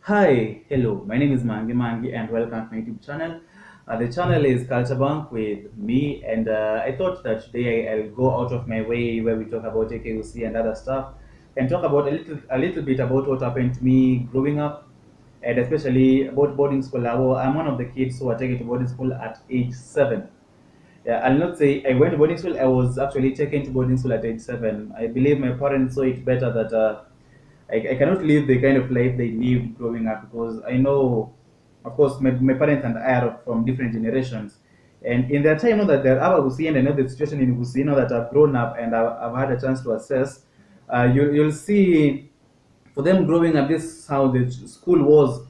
Hi, hello, my name is Mangi and welcome to my YouTube channel. The channel is Culture Bank with me and I thought that today I'll go out of my way where we talk about AKUC and other stuff and talk about a little bit about what happened to me growing up and especially about boarding school. I'm one of the kids who were taken to boarding school at age 7. Yeah, I'll not say I went to boarding school. I was actually taken to boarding school at age 7. I believe my parents saw it better that I cannot live the kind of life they lived growing up because I know, of course, my parents and I are from different generations. And in their time, I know that they're out of Gusi, and I know the situation in Gusi, now that I've grown up and I've had a chance to assess. You'll see for them growing up, this is how the school was.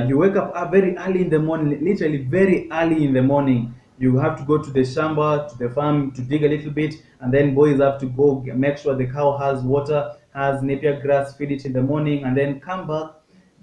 You wake up very early in the morning, literally very early in the morning. You have to go to the shamba, to the farm to dig a little bit, and then boys have to go make sure the cow has water, has napier grass, feed it in the morning, and then come back,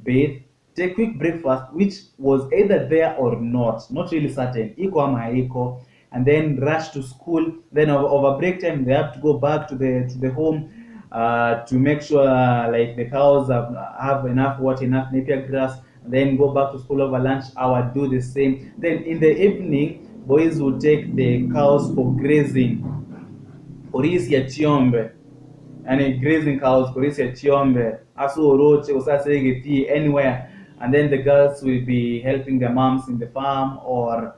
bathe, take quick breakfast, which was either there or not really certain, iko ama haiko, and then rush to school. Then over break time, they have to go back to the home to make sure like the cows have enough water, enough napier grass, and then go back to school over lunch hour, do the same. Then in the evening, boys will take the cows for grazing, orisi ya chiombe, and grazing cows, orisi ya chiombe, asu oroche, usasegeti, anywhere. And then the girls will be helping their moms in the farm or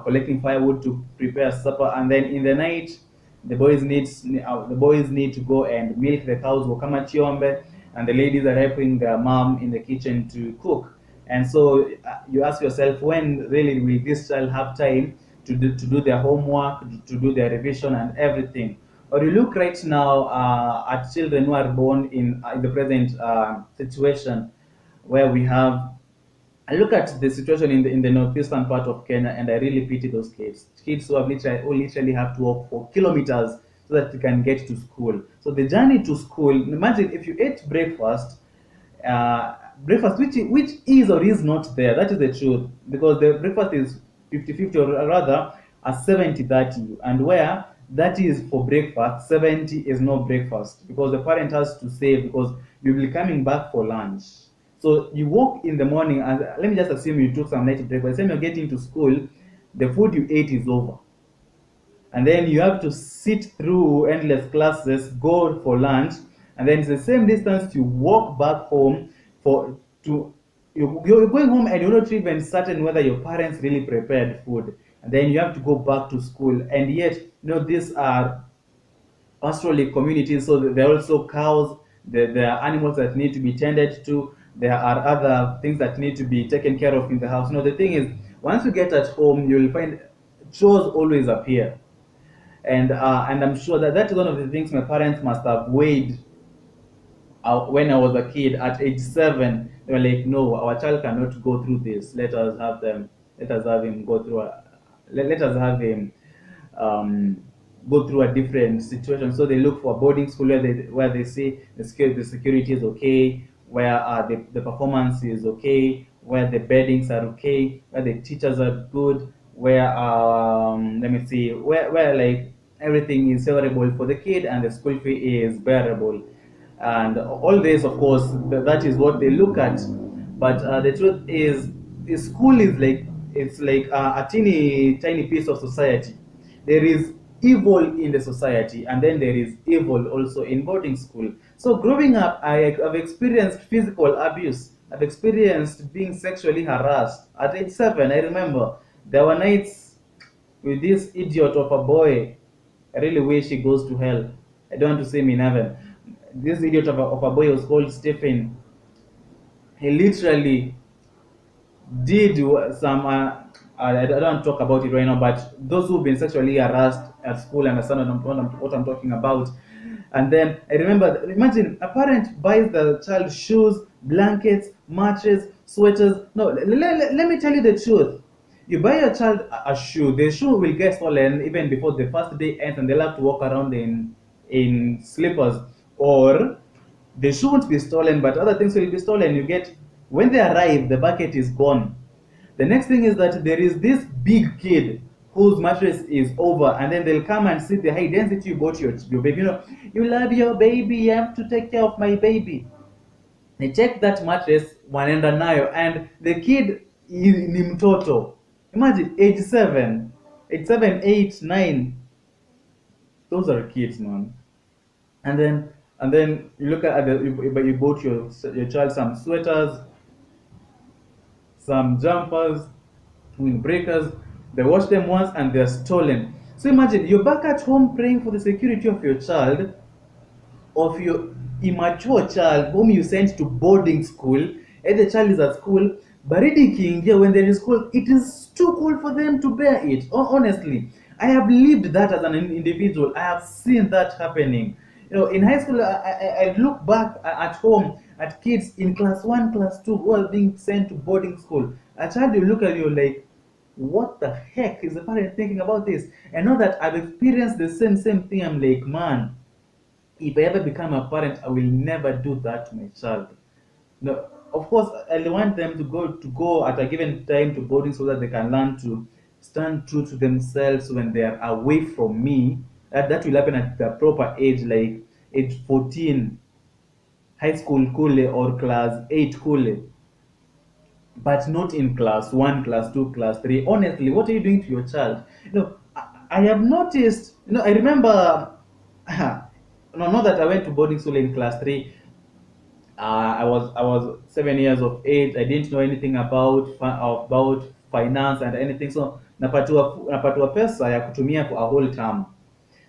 collecting firewood to prepare supper. And then in the night, the boys need to go and milk the cows, wakama chiombe, and the ladies are helping their mom in the kitchen to cook. And so you ask yourself, when really will this child have time to do their homework, to do their revision and everything? Or you look right now at children who are born in the present situation, where we have, I look at the situation in the northeastern part of Kenya, and I really pity those kids who literally have to walk for kilometers so that they can get to school. So the journey to school, imagine if you ate breakfast which is or is not there. That is the truth, because the breakfast is 50-50, or rather a 70-30, and where that is for breakfast, 70 is no breakfast, because the parent has to save, because you'll be coming back for lunch. So you walk in the morning, and let me just assume you took some night break. By the time you're getting to school, the food you ate is over, and then you have to sit through endless classes, go for lunch, and then it's the same distance to walk back home for to you're going home, and you're not even certain whether your parents really prepared food, and then you have to go back to school. And yet, these are pastorally communities, so there are also cows, there are animals that need to be tended to, there are other things that need to be taken care of in the house. The thing is, once you get at home, you'll find chores always appear. And I'm sure that that is one of the things my parents must have weighed when I was a kid at age 7. They were like, no, our child cannot go through this. Let us have him go through let us have him go through a different situation. So they look for a boarding school where they see the security is okay, where the performance is okay, where the beddings are okay, where the teachers are good, where let me see, where like everything is favorable for the kid and the school fee is bearable. And all this, of course, that is what they look at. But the truth is, the school is like, it's like a teeny tiny piece of society. There is evil in the society, and then there is evil also in boarding school. So growing up, I've experienced physical abuse. I've experienced being sexually harassed at age 7. I remember there were nights with this idiot of a boy. I really wish he goes to hell. I don't want to see him in heaven. This idiot of a boy was called Stephen. He literally did some. I don't want to talk about it right now, but those who've been sexually harassed at school understand what I'm talking about. And then I remember, imagine a parent buys the child shoes, blankets, mattress, sweaters. No, let me tell you the truth. You buy your child a shoe, the shoe will get stolen even before the first day ends, and they'll have to walk around in slippers. Or the shoe won't be stolen, but other things will be stolen. You get, when they arrive, the bucket is gone. The next thing is that there is this big kid whose mattress is over, and then they'll come and see the high density you bought your baby. You love your baby, you have to take care of my baby. They check that mattress wanaenda nayo, and the kid ni mtoto. Imagine age 7, age 7, 8, 9. Those are kids, man. And then you look at you bought your child some sweaters, some jumpers, windbreakers. They wash them once and they're stolen. So imagine you're back at home praying for the security of your child, of your immature child whom you sent to boarding school, and the child is at school. Baridi ikiingia when they're in school, it is too cold for them to bear it. Honestly, I have lived that as an individual. I have seen that happening. In high school, I look back at home at kids in class 1, class 2 who are being sent to boarding school. A child, you look at you like, what the heck is the parent thinking about this? And now that I've experienced the same thing, I'm like, man, if I ever become a parent, I will never do that to my child. No, of course, I want them to go at a given time to boarding so that they can learn to stand true to themselves when they are away from me. That will happen at the proper age, like age 14, high school kule or class 8 kule, but not in class 1, class 2, class 3. Honestly, what are you doing to your child? I have noticed, I remember, no, not that I went to boarding school in class 3. I was 7 years of age. I didn't know anything about finance and anything. So napatiwa pesa ya kutumia for a whole term,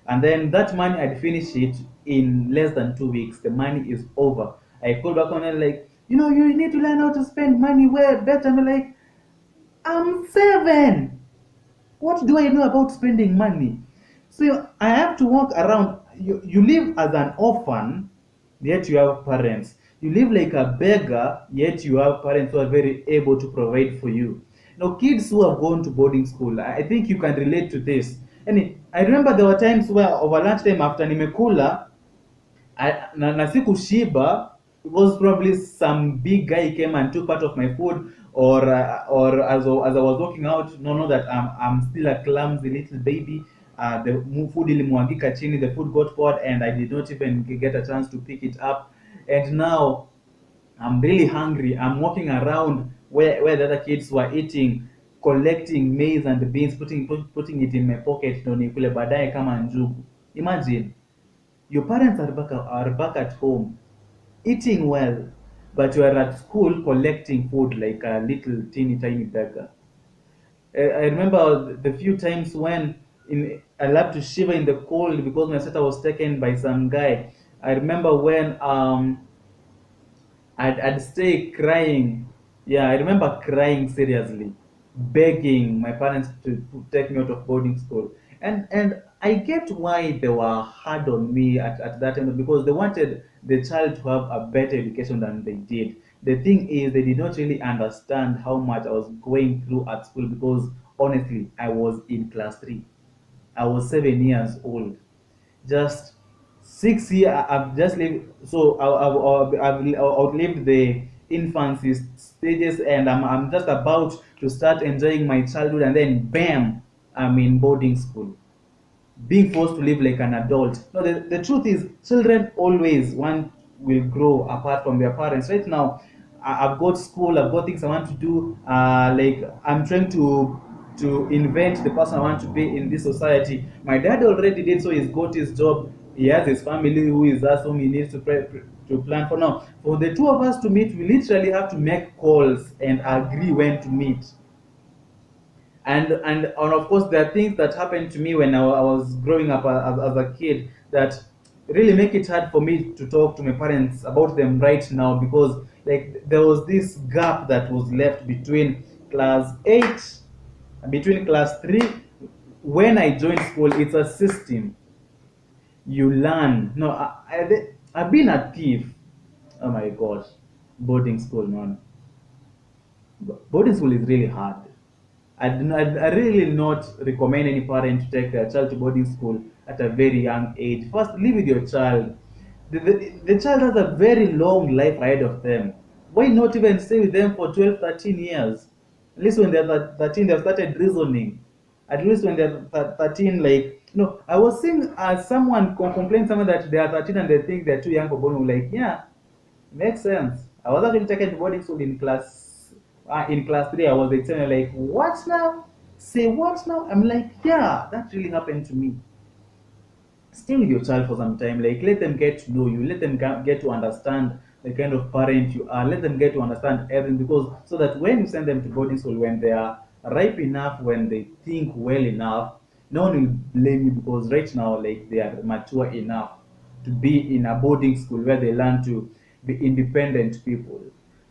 and then that money I'd finish it in less than 2 weeks. The money is over. I called back on and like, you need to learn how to spend money well better. I'm like, I'm 7. What do I know about spending money? So I have to walk around. You live as an orphan, yet you have parents. You live like a beggar, yet you have parents who are very able to provide for you. Kids who have gone to boarding school, I think you can relate to this. And I remember there were times where over lunchtime after nimekula, na sikushiba, it was probably some big guy came and took part of my food, or as I was walking out, no that I'm still a clumsy little baby. The food ilimwagika chini, the food got poured and I did not even get a chance to pick it up. And now I'm really hungry. I'm walking around where the other kids were eating, collecting maize and beans, putting it in my pocket, ndo nikule baadaye kama njugu. Imagine, your parents are back at home, eating well, but you are at school collecting food like a little teeny tiny beggar. I remember the few times when I love to shiver in the cold because my sweater was taken by some guy. I remember when I'd stay crying. Yeah, I remember crying seriously, begging my parents to take me out of boarding school. And I get why they were hard on me at that time, because they wanted the child to have a better education than they did. The thing is, they did not really understand how much I was going through at school, because honestly, I was in class 3. I was 7 years old. Just 6 years, I've just lived. So I've outlived the infancy stages, and I'm just about to start enjoying my childhood, and then bam, I'm in boarding school, being forced to live like an adult. No, the truth is, children always one will grow apart from their parents. Right now, I've got school, I've got things I want to do. Like I'm trying to invent the person I want to be in this society. My dad already did, so he's got his job. He has his family who is us, whom he needs to plan for. Now, for the two of us to meet, we literally have to make calls and agree when to meet. And of course, there are things that happened to me when I was growing up as a kid that really make it hard for me to talk to my parents about them right now, because like there was this gap that was left between class 8, between class 3. When I joined school, it's a system. You learn. No, I've been a thief. Oh my gosh. Boarding school, man. Boarding school is really hard. I really not recommend any parent to take their child to boarding school at a very young age. First, live with your child. The child has a very long life ahead of them. Why not even stay with them for 12, 13 years? At least when they're 13, they've started reasoning. At least when they're 13, like, I was seeing someone complain someone that they are 13 and they think they're too young for boarding. Like, yeah, makes sense. I was actually taken to boarding school in class three. I was explaining like, what now? Say what now? I'm like, yeah, that really happened to me. Stay with your child for some time. Like, let them get to know you. Let them get to understand the kind of parent you are. Let them get to understand everything, because so that when you send them to boarding school, when they are ripe enough, when they think well enough, no one will blame you, because right now, like, they are mature enough to be in a boarding school where they learn to be independent people.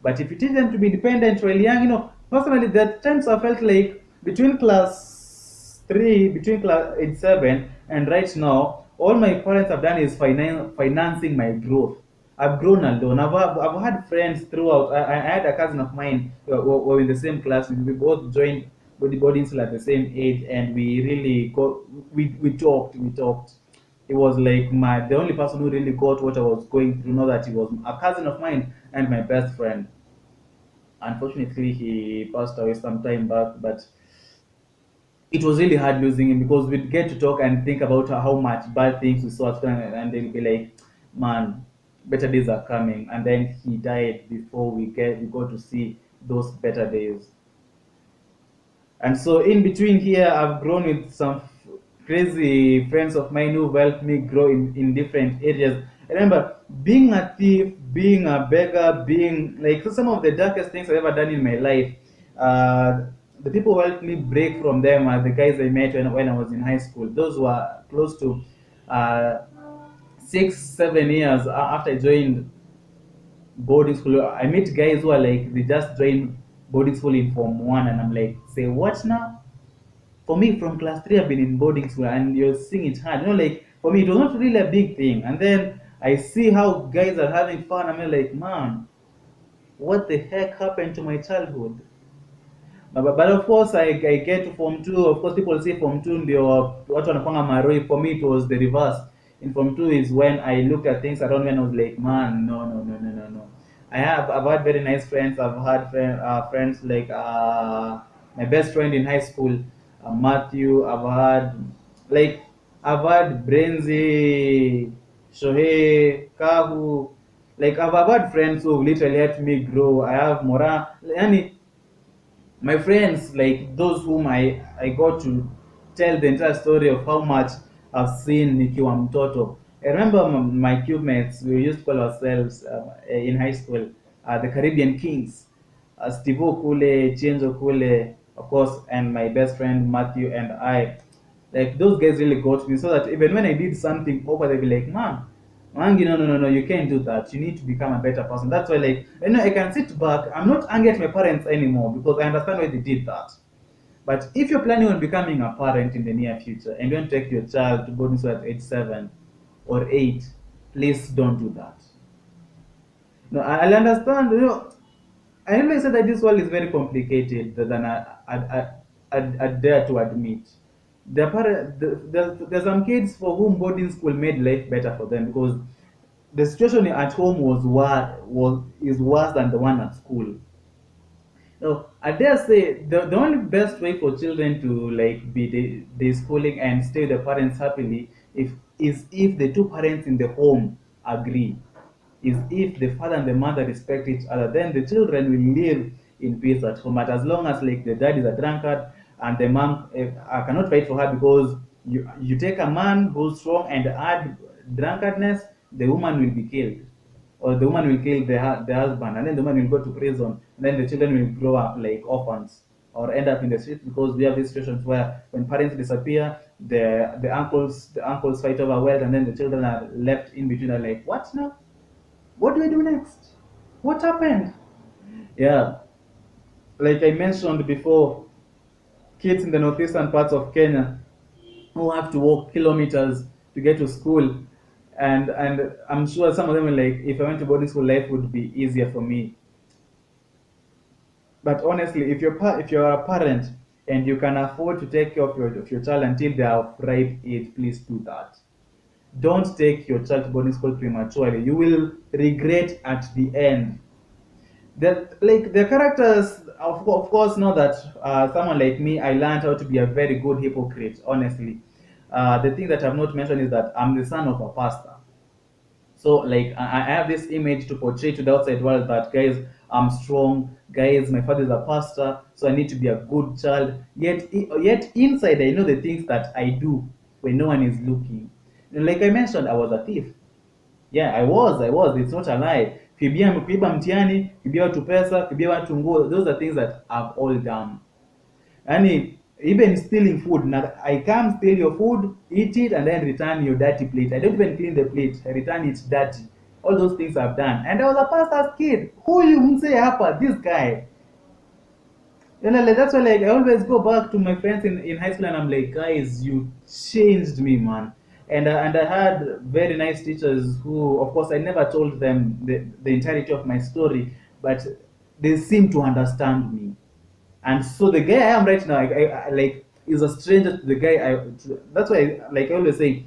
But if you teach them to be independent while young, personally, there are times I felt like between class three, between class age seven, and right now, all my parents have done is financing my growth. I've grown alone. I've had friends throughout. I had a cousin of mine who were in the same class. We both joined boarding school at the same age, and we really got we talked. It was like the only person who really got what I was going through. Know that he was a cousin of mine and my best friend. Unfortunately, he passed away some time back, but it was really hard losing him, because we'd get to talk and think about how much bad things we saw at school, and they'll be like, man, better days are coming. And then he died before we got to see those better days. And so in between here, I've grown with some crazy friends of mine who helped me grow in different areas. I remember being a thief, being a beggar, being like some of the darkest things I've ever done in my life. The people who helped me break from them are the guys I met when I was in high school. Those were close to 6, 7 years after I joined boarding school. I meet guys who are like, they just joined boarding school in Form 1, and I'm like, say what now? For me, from class three, I've been in boarding school, and you're seeing it hard. Like, for me, it was not really a big thing. And then I see how guys are having fun. I'm like, man, what the heck happened to my childhood? But of course, I get to Form 2. Of course, people say Form 2 ndio watu wanapanga maroi. For me, it was the reverse. In Form 2 is when I looked at things around me and I was like, man, no, no, no, no, no, no. I've had very nice friends. I've had friends like my best friend in high school, Matthew. Like I've had Brenzi, Shohei, Kahu. Like I've had friends who literally helped me grow. I have Mora. Yani, my friends, like those whom I got to tell the entire story of how much I've seen nikiwa mtoto. I remember my cube mates, we used to call ourselves in high school the Caribbean Kings. Steve Kule, Chenzo Kule, of course, and my best friend Matthew and I. Like those guys really got me, so that even when I did something over, they'd be like, man, Mangi, no, no, no, no, you can't do that. You need to become a better person. That's why, like, I can sit back. I'm not angry at my parents anymore, because I understand why they did that. But if you're planning on becoming a parent in the near future and you want to take your child to boarding school at age 7 or 8, please don't do that. No, I'll understand. I always say that this world is very complicated than I dare to admit. There's some kids for whom boarding school made life better for them, because the situation at home is worse than the one at school. So I dare say the only best way for children to like be the schooling and stay with their parents happily if the two parents in the home agree, is if the father and the mother respect each other, then the children will live in peace at home. But as long as like the dad is a drunkard and the mom I cannot fight for her, because you take a man who's strong and add drunkardness, the woman will be killed, or the woman will kill the husband, and then the woman will go to prison, and then the children will grow up like orphans or end up in the streets, because we have these situations where when parents disappear, the uncles fight over wealth, and then the children are left in between. Are like, what now? What do I do next? What happened? Yeah, like I mentioned before, kids in the northeastern parts of Kenya who have to walk kilometers to get to school, and I'm sure some of them are like, if I went to boarding school, life would be easier for me. But honestly, if you're a parent and you can afford to take care of your child until they are of ripe age, please do that. Don't take your child to boarding school prematurely. You will regret at the end. That like the characters, of course, know that someone like me, I learned how to be a very good hypocrite. Honestly, the thing that I've not mentioned is that I'm the son of a pastor. So like I have this image to portray to the outside world that guys, I'm strong, guys, my father is a pastor, so I need to be a good child. Yet inside I know the things that I do when no one is looking. And like I mentioned, I was a thief. Yeah, I was. It's not a lie. Kuiba mtihani, kuibia watu pesa, kuibia watu nguo, those are things that I've all done. Yani, even stealing food. Now, I come steal your food, eat it, and then return your dirty plate. I don't even clean the plate. I return it dirty. All those things I've done. And I was a pastor's kid. Who you say hapa? This guy. Like, that's why like I always go back to my friends in high school and I'm like, guys, you changed me, man. And I had very nice teachers who, of course, I never told them the entirety of my story, but they seem to understand me. And so the guy I am right now, I like is a stranger to the guy I. That's why, like I always say,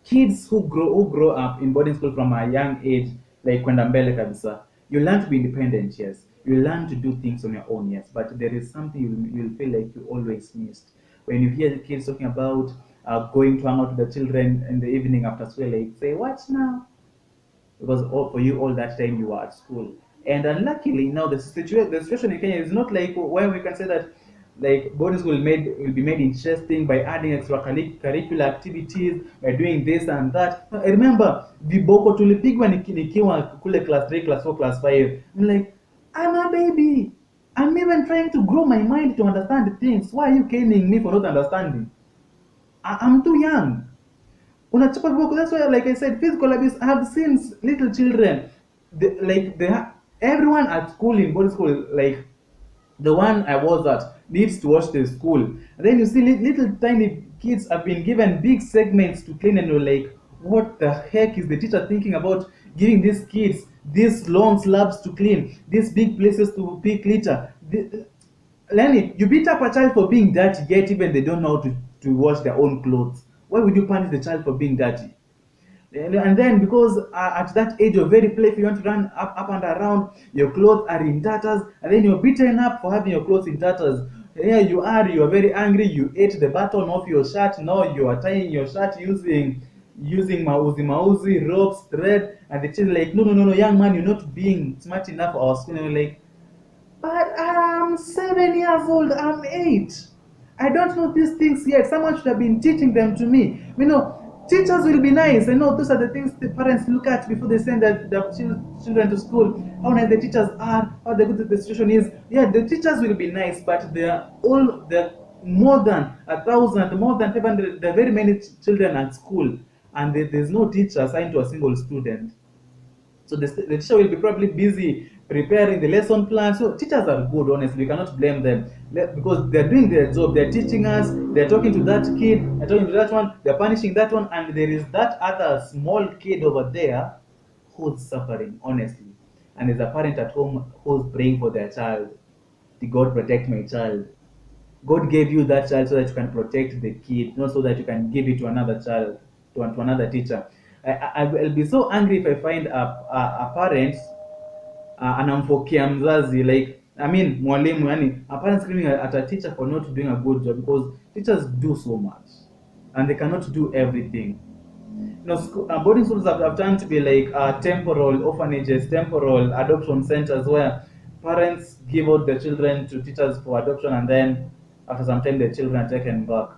kids who grow up in boarding school from a young age, like kwenda mbele kabisa, you learn to be independent, yes. You learn to do things on your own, yes. But there is something you'll feel like you always missed when you hear the kids talking about going to hang out with the children in the evening after school. Like, say, what now? Because for you all that time you were at school. And unluckily now the situation in Kenya is not like where we can say that like boarding school will be made interesting by adding extracurricular activities, by doing this and that. I remember viboko tulipigwa nikiwa kule class 3, class 4, class 5. I'm like, I'm a baby. I'm even trying to grow my mind to understand things. Why are you caning me for not understanding? I'm too young. Unachapa viboko. That's why, like I said, physical abuse. I have seen little children, everyone at school in boarding school, like the one I was at, needs to watch the school. And then you see little tiny kids have been given big segments to clean, and you're like, what the heck is the teacher thinking about giving these kids these long slabs to clean, these big places to pick litter? Lenny, you beat up a child for being dirty, yet even they don't know how to wash their own clothes. Why would you punish the child for being dirty? And then because at that age you're very playful, you want to run up and around, your clothes are in tatters, and then you're beaten up for having your clothes in tatters. Here you are very angry, you ate the button off your shirt, now you are tying your shirt using mauzi ropes, thread, and the children like, no, young man, you're not being smart enough for our school. And you're like, but I'm 7 years old, I'm 8. I don't know these things yet. Someone should have been teaching them to me. Teachers will be nice. I know those are the things the parents look at before they send their children to school. How nice the teachers are, how good the situation is. Yeah, the teachers will be nice, but they're more than 1,000, more than 500. There are very many children at school, and there's no teacher assigned to a single student. So the teacher will be probably busy preparing the lesson plan. So teachers are good, honestly. We cannot blame them because they're doing their job. They're teaching us. They're talking to that kid. They're talking to that one. They're punishing that one, and there is that other small kid over there who's suffering, honestly. And there's a parent at home who's praying for their child. The God protect my child. God gave you that child so that you can protect the kid, not so that you can give it to another child, to another teacher. I will be so angry if I find a parent anamfokea mzazi, like I mean mwalimu, yani a parent screaming at a teacher for not doing a good job, because teachers do so much and they cannot do everything. Boarding schools have turned to be like temporal orphanages, temporal adoption centers where parents give out their children to teachers for adoption, and then after some time the children are taken back.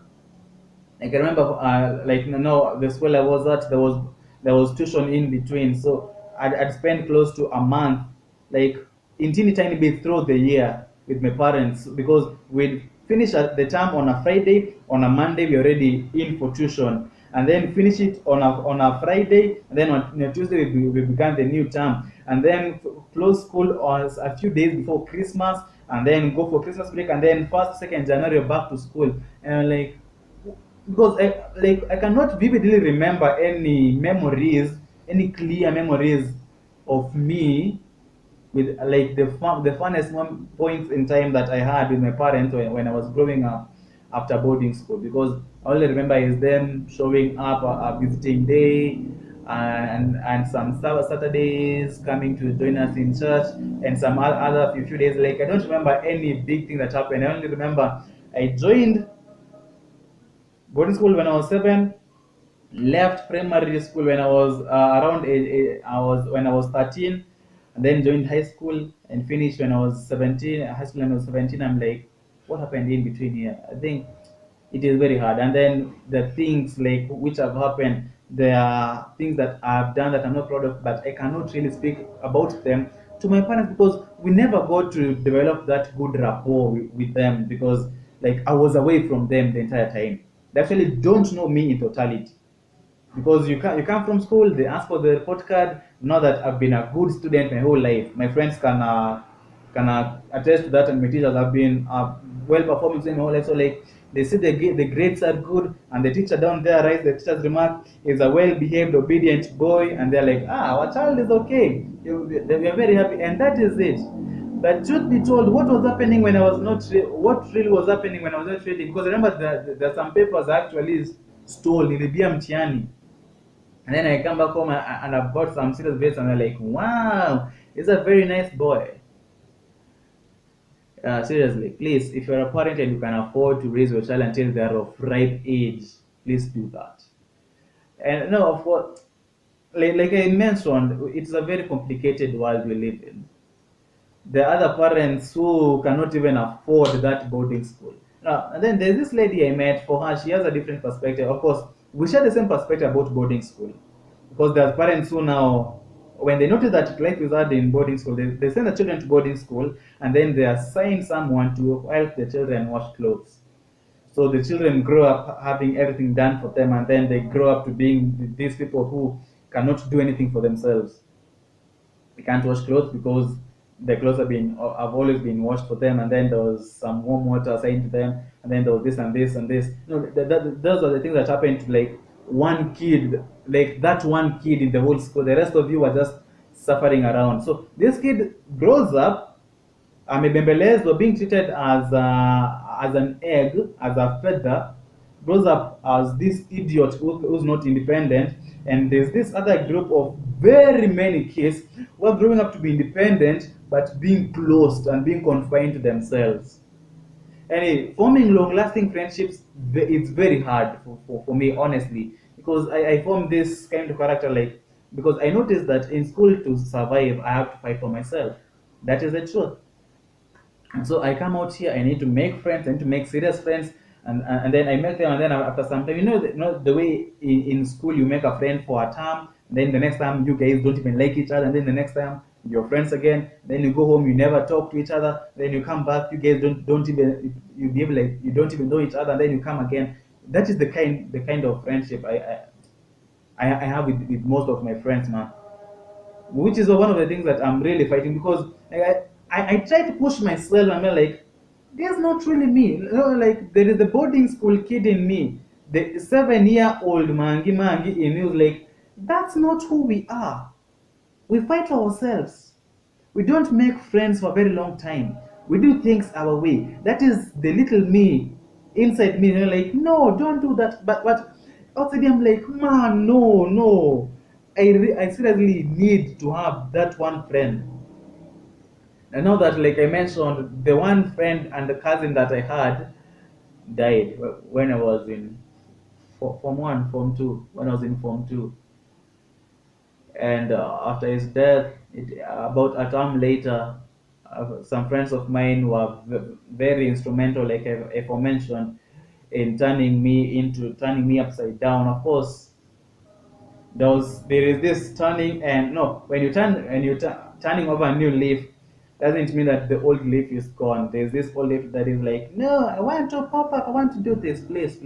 I can remember, like no, the school I was at, there was tuition in between, so I'd spend close to a month, like in teeny tiny bits throughout the year with my parents, because we'd finish at the term on a Friday, on a Monday we're already in for tuition, and then finish it on a Friday, and then on a Tuesday we began the new term, and then close school on a few days before Christmas, and then go for Christmas break, and then first, second January back to school, and like because I cannot vividly remember any clear memories of me with like the funnest points in time that I had with my parents when I was growing up after boarding school, because I only remember is them showing up visiting day, and some Saturdays coming to join us in church, and some other few days. Like I don't remember any big thing that happened. I only remember I joined boarding school when I was 7. Left primary school when I was around I was when I was 13, and then joined high school and finished when I was 17. High school when I was 17. I'm like, what happened in between here? I think it is very hard. And then the things like which have happened, there are things that I've done that I'm not proud of, but I cannot really speak about them to my parents because we never got to develop that good rapport with them because like I was away from them the entire time. They actually don't know me in totality because you come from school, they ask for the report card. Now that I've been a good student my whole life, my friends can attest to that, and my teachers have been well performing my whole life. So like they see the grades are good, and the teacher down there writes the teacher's remark is a well behaved, obedient boy, and they're like, our child is okay. We are very happy, and that is it. But truth be told, what was happening when I was not what really was happening when I was not reading? Because I remember there are some papers I actually stole in the mtihani. And then I come back home and I've got some serious grades, and they're like, wow, he's a very nice boy. Seriously, please, if you're a parent and you can afford to raise your child until they're of ripe age, please do that. And no, of course, like I mentioned, it's a very complicated world we live in. There are other parents who cannot even afford that boarding school. Now, and then there's this lady I met. For her, she has a different perspective. Of course, we share the same perspective about boarding school, because there are parents who now, when they notice that life is hard in boarding school, they send the children to boarding school, and then they assign someone to help the children wash clothes. So the children grow up having everything done for them, and then they grow up to being these people who cannot do anything for themselves. They can't wash clothes because the clothes have always been washed for them, and then there was some warm water assigned to them, and then there was this and this and this. Those are the things that happened to like one kid, like that one kid in the whole school. The rest of you are just suffering around. So this kid grows up, amebembelezed or being treated as an egg, as a feather, grows up as this idiot who's not independent, and there's this other group of very many kids who are growing up to be independent but being closed and being confined to themselves. And forming long-lasting friendships, it's very hard for me, honestly, because I form this kind of character like because I noticed that in school to survive, I have to fight for myself. That is the truth. And so I come out here, I need to make friends, I need to make serious friends, and then I make them, and then after some time, the way in school you make a friend for a term, then the next time you guys don't even like each other, and then the next time you're friends again, then you go home, you never talk to each other, then you come back, you guys don't even you behave like you don't even know each other, and then you come again. That is the kind of friendship I have with most of my friends, man, which is one of the things that I'm really fighting because I try to push myself. I'm like, there's not really me. Like there is the boarding school kid in me, the 7-year-old mangi in me who's like, that's not who we are. We fight for ourselves. We don't make friends for a very long time. We do things our way. That is the little me inside me. Like, no, don't do that. But outside I'm like, man, no. I seriously need to have that one friend. I know that, like I mentioned, the one friend and the cousin that I had died when I was in Form 1, Form 2, when I was in Form 2. And after his death, about a term later, some friends of mine were very instrumental, like I aforementioned, in turning me upside down. Of course, there is this turning, and no, when you turning over a new leaf, doesn't mean that the old leaf is gone. There's this old leaf that is like, no, I want to pop up, I want to do this, please.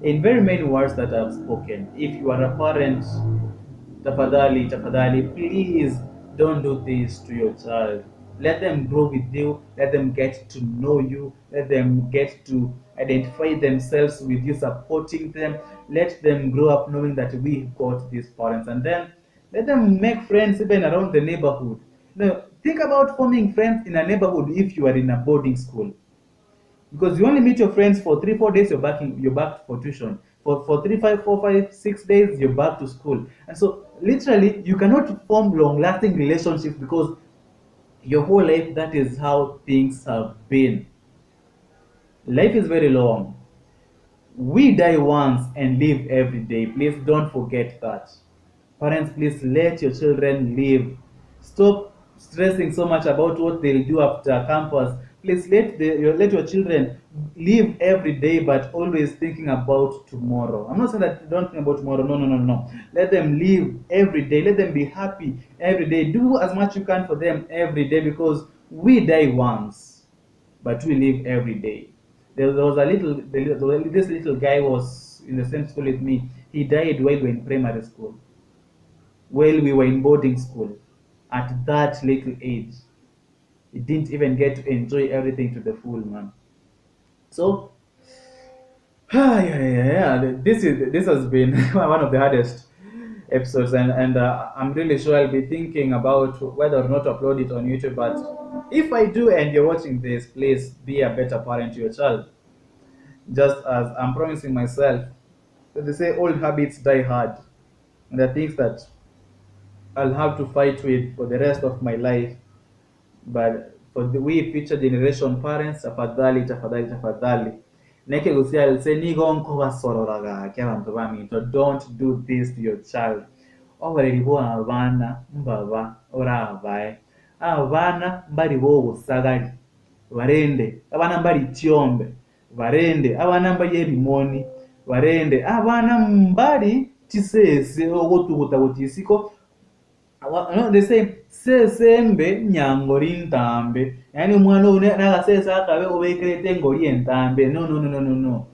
In very many words that I've spoken, if you are a parent, tafadhali, please don't do this to your child. Let them grow with you, let them get to know you, let them get to identify themselves with you supporting them, let them grow up knowing that we've got these parents, and then let them make friends even around the neighborhood. Now, think about forming friends in a neighborhood if you are in a boarding school, because you only meet your friends for 3 4 days, you're back for tuition, for 3 5 4 5 6 days you're back to school, and so literally you cannot form long lasting relationships because your whole life that is how things have been. Life is very long. We die once and live every day. Please don't forget that. Parents, please let your children live. Stop stressing so much about what they'll do after campus. Please let your children live every day, but always thinking about tomorrow. I'm not saying that don't think about tomorrow. No, no, no, no. Let them live every day. Let them be happy every day. Do as much you can for them every day, because we die once, but we live every day. There was this little guy was in the same school with me. He died while we were in primary school, while we were in boarding school, at that little age. He didn't even get to enjoy everything to the full, man. So, yeah. This has been one of the hardest episodes, and I'm really sure I'll be thinking about whether or not to upload it on YouTube. But if I do, and you're watching this, please be a better parent to your child. Just as I'm promising myself, they say old habits die hard, and the things that I'll have to fight with for the rest of my life. But for the we future generation parents, tafadhali tafadhali tafadhali, neke gusia I'll say nigonko basororaga kyabantu bamito, don't do this to your child. Obareribo abana mbaba orabaye abana mbali bo busagali barende abana mbali tyombe barende abana mbali ebimoni barende abana mbali kisese ogotuguta butisiko. No, they say sesembe nyangori ntambe, yani umwana une nakasesa akabe ubekerete ngori entambe. No, no, no, no, no, no.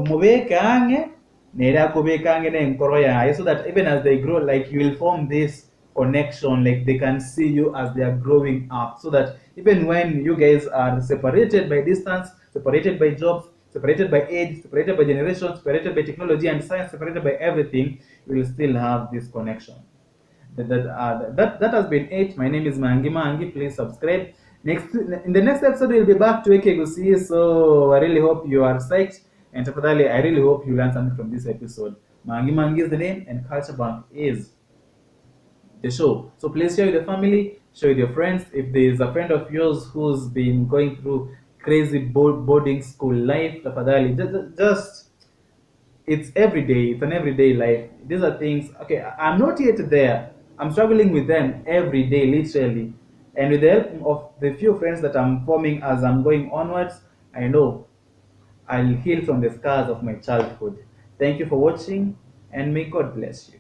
Mubekange nera kubekange nenkoro yaye, so that even as they grow, like you will form this connection, like they can see you as they are growing up, so that even when you guys are separated by distance, separated by jobs, separated by age, separated by generation, separated by technology and science, separated by everything, you will still have this connection. That has been it. My name is Mangi Mangi. Please subscribe. In the next episode, we'll be back to Ekegusi. So I really hope you are psyched. And tafadhali, I really hope you learned something from this episode. Mangi Mangi is the name, and Culture Bank is the show. So please share with your family, share with your friends. If there is a friend of yours who's been going through crazy boarding school life, tafadhali, just it's every day. It's an everyday life. These are things. Okay, I'm not yet there. I'm struggling with them every day, literally. And with the help of the few friends that I'm forming as I'm going onwards, I know I'll heal from the scars of my childhood. Thank you for watching, and may God bless you.